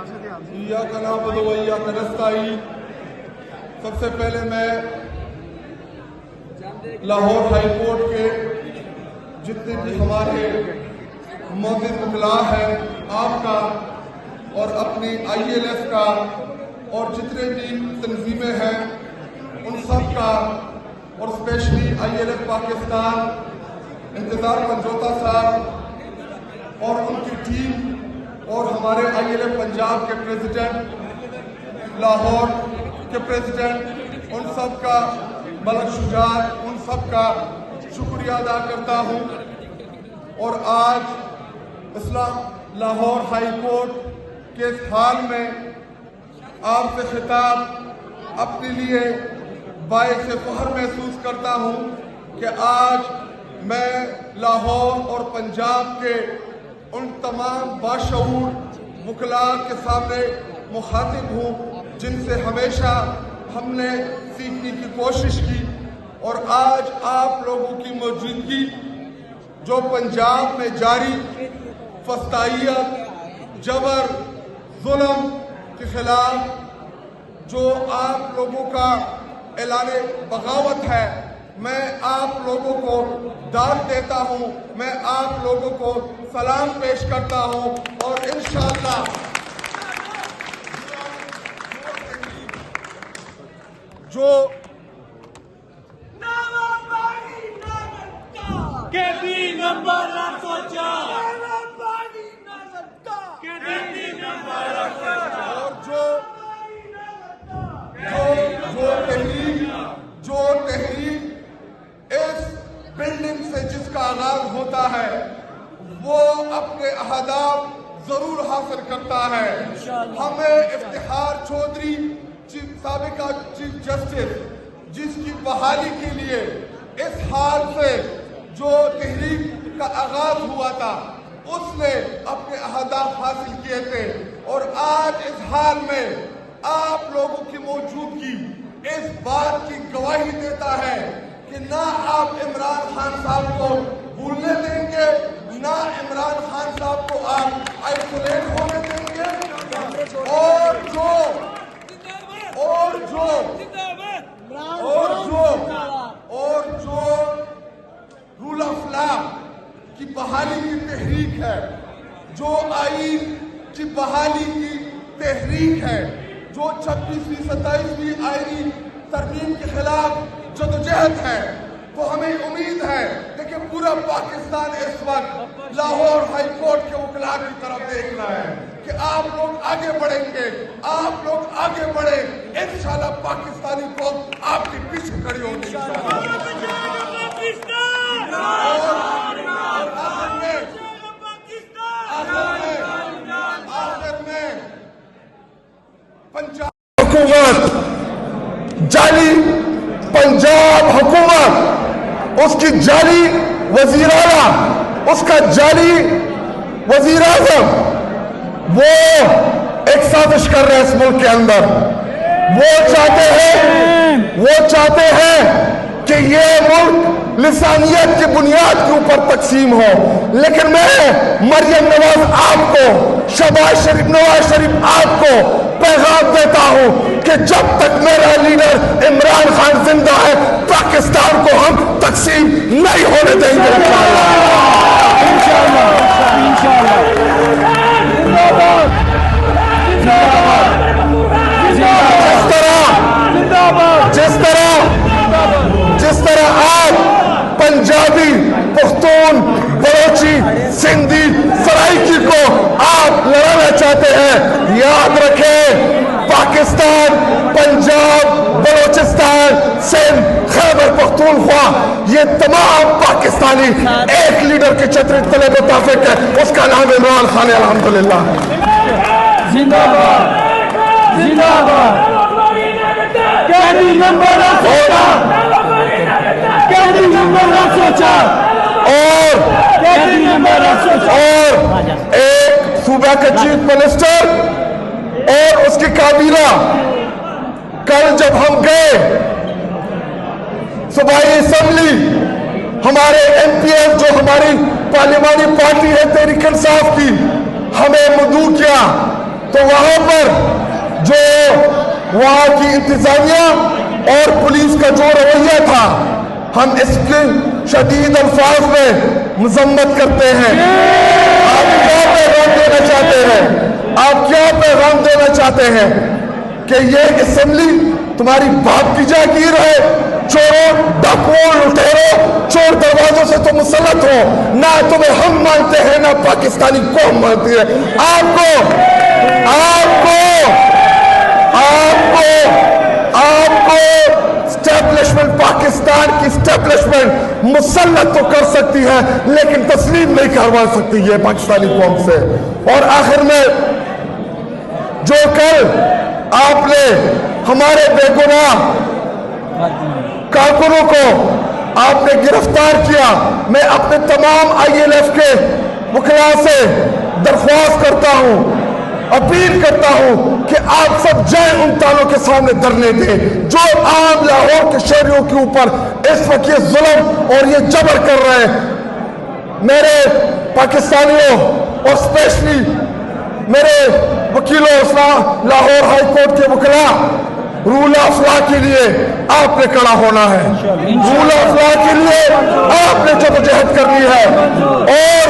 इय्याका नअबुदु व इय्याका नस्तईन। सबसे पहले मैं लाहौर हाई कोर्ट के जितने भी हमारे मोअज़्ज़िज़ वकला हैं आपका और अपनी ILF का और जितने भी तंजीमें हैं उन सब का और स्पेशली ILF पाकिस्तान इंतज़ार पंजोता साहब और उनकी टीम और हमारे ILF पंजाब के प्रेसिडेंट, लाहौर के प्रेसिडेंट, उन सब का मलक शुजात, उन सब का शुक्रिया अदा करता हूँ। और आज इस्लाम लाहौर हाई कोर्ट के इस हाल में आपसे खिताब अपने लिए बाइस फख्र महसूस करता हूँ कि आज मैं लाहौर और पंजाब के उन तमाम बाशऊर वकला के सामने मुखातिब हूँ जिनसे हमेशा हमने सीखने की कोशिश की। और आज आप लोगों की मौजूदगी जो पंजाब में जारी फस्ताइयत, जबर, जुल्म के खिलाफ जो आप लोगों का ऐलाने बगावत है, मैं आप लोगों को दाद देता हूँ, मैं आप लोगों को सलाम पेश करता हूँ और इंशाअल्लाह जो जो तहरीक इस बिल्डिंग से जिसका आगाज होता है वो अपने अहदाफ जरूर हासिल करता है। हमें इफ्तिखार चौधरी साबिका चीफ जस्टिस जिसकी बहाली के लिए इस हाल से जो तहरीक का आगाज हुआ था उसने अपने अहदाफ हासिल किए थे। और आज इस हाल में आप लोगों की मौजूदगी इस बात की गवाही देता है कि ना आप इमरान खान साहब को भूलने देंगे, ना इमरान खान साहब को आप आइसोलेट होने देंगे। और जो रूल ऑफ लॉ की बहाली की तहरीक है, जो आईन की बहाली की तहरीक है, जो 26वीं 27वीं आईनी तरमीम के खिलाफ जदोजहद है, तो हमें उम्मीद है कि पूरा पाकिस्तान इस वक्त लाहौर हाई कोर्ट के वकला की तरफ देख रहा है कि आप लोग आगे बढ़ेंगे, आप लोग आगे बढ़े, इंशाल्लाह पाकिस्तानी कौम आपके पीछे खड़ी होगी। हुकूमत जाली पंजाब हुकूमत, उसकी जाली वजीर आला, उसका जाली वजीर आजम, वो एक साजिश कर रहे हैं इस मुल्क के अंदर। वो चाहते हैं कि ये मुल्क लिसानियत की बुनियाद के ऊपर तकसीम हो। लेकिन मैं मरियम नवाज आपको, शहबाज शरीफ नवाज शरीफ आपको पैगाम देता हूं कि जब तक मेरा लीडर इमरान खान जिंदा है पाकिस्तान को हम तकसीम नहीं होने देंगे। जिस तरह आप पंजाबी, पुख्तून, बलोची, सिंधी, सराइकी को आप लड़ाना चाहते हैं, याद रखें पाकिस्तान, पंजाब, बलोचिस्तान, सिंध, खैबर पख्तूनख्वा, ये तमाम पाकिस्तानी एक लीडर की छतरी तले मुताबिक है, उसका नाम इमरान खान है। अल्हम्दुलिल्लाह। जिंदाबाद जिंदाबाद। और एक सूबा के चीफ मिनिस्टर और उसकी काबीना, कल जब हम गए सूबाई असेंबली, हमारे MPF जो हमारी पार्लिमानी पार्टी है तहरीक इंसाफ की, हमें मदऊ किया تو وہاں پر جو وہاں کی انتظامیہ اور پولیس کا جو رویہ تھا ہم اس کے شدید الفاظ میں مذمت کرتے ہیں. آپ کیا پیغام دینا چاہتے ہیں؟ آپ کیا پیغام دینا چاہتے ہیں کہ یہ اسمبلی تمہاری باپ کی جاگیر ہے؟ چوروں، ڈاکوؤں، لٹیروں، چور دروازوں سے تم مسلط ہو. نہ تمہیں ہم مانتے ہیں نہ پاکستانی قوم مانتی ہے. آپ کو اسٹیبلشمنٹ، پاکستان کی اسٹیبلشمنٹ مسلط تو کر سکتی ہے لیکن تسلیم نہیں کروا سکتی ہے پاکستانی قوم سے. اور آخر میں جو کل آپ نے ہمارے بے گناہ کارکنوں کو آپ نے گرفتار کیا، میں اپنے تمام ILF کے وکلاء سے درخواست کرتا ہوں، اپیل کرتا ہوں کہ آپ سب جائیں ان تالوں کے سامنے دھرنے دیں جو عام لاہور کے شہریوں کے اوپر اس وقت یہ ظلم اور یہ جبر کر رہے ہیں. میرے پاکستانیوں اور اسپیشلی میرے وکیلوں، لاہور ہائی کورٹ کے وکلاء، رول آف لا کے لیے آپ نے کھڑا ہونا ہے. رول آف لا کے لیے آپ نے جدوجہد کرنی ہے. اور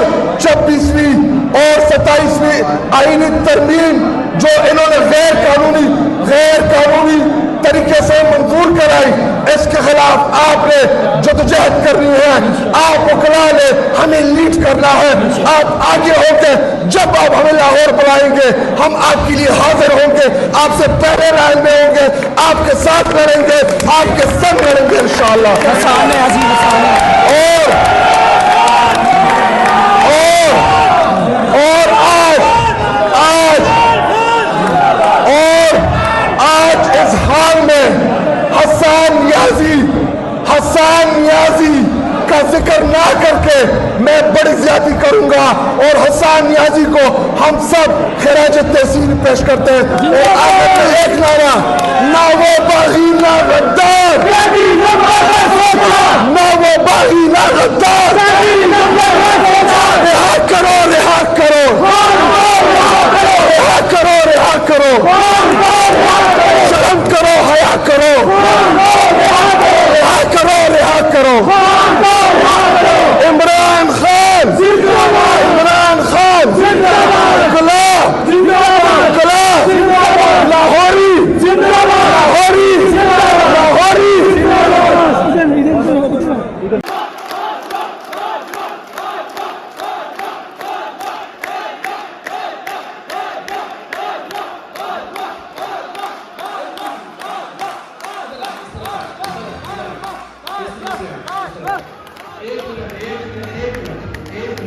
26ویں اور 27ویں آئینی ترمیم جو انہوں نے غیر قانونی طریقے سے منظور کرائی، اس کے خلاف آپ نے جدوجہد کرنی ہے. آپ وکلاء نے ہمیں لیڈ کرنا ہے. آپ آگے ہو کے جب آپ ہمیں لاہور بلائیں گے ہم آپ کے لیے حاضر ہوں گے، آپ سے پہلے لائن میں ہوں گے، آپ کے ساتھ لڑیں گے، آپ کے ساتھ لڑیں گے انشاءاللہ. آج اس حال میں حسان نیازی کا ذکر نہ کر کے میں بڑی زیادتی کروں گا. اور حسان نیازی کو ہم سب خراج تحسین پیش کرتے ہیں. اور آخر میں ایک نعرہ، نہ وہ باغی نہ غدار، نہ وہ باغی نہ غدار، رہا کرو، رہا کرو، رہا کرو، رہا کرو، شرم کرو، حیا کرو، رہا کرو، رہا کرو. عمران خان، عمران خان، انقلاب، انقلاب، لاہوری، لاہوری، لاہوری. ایک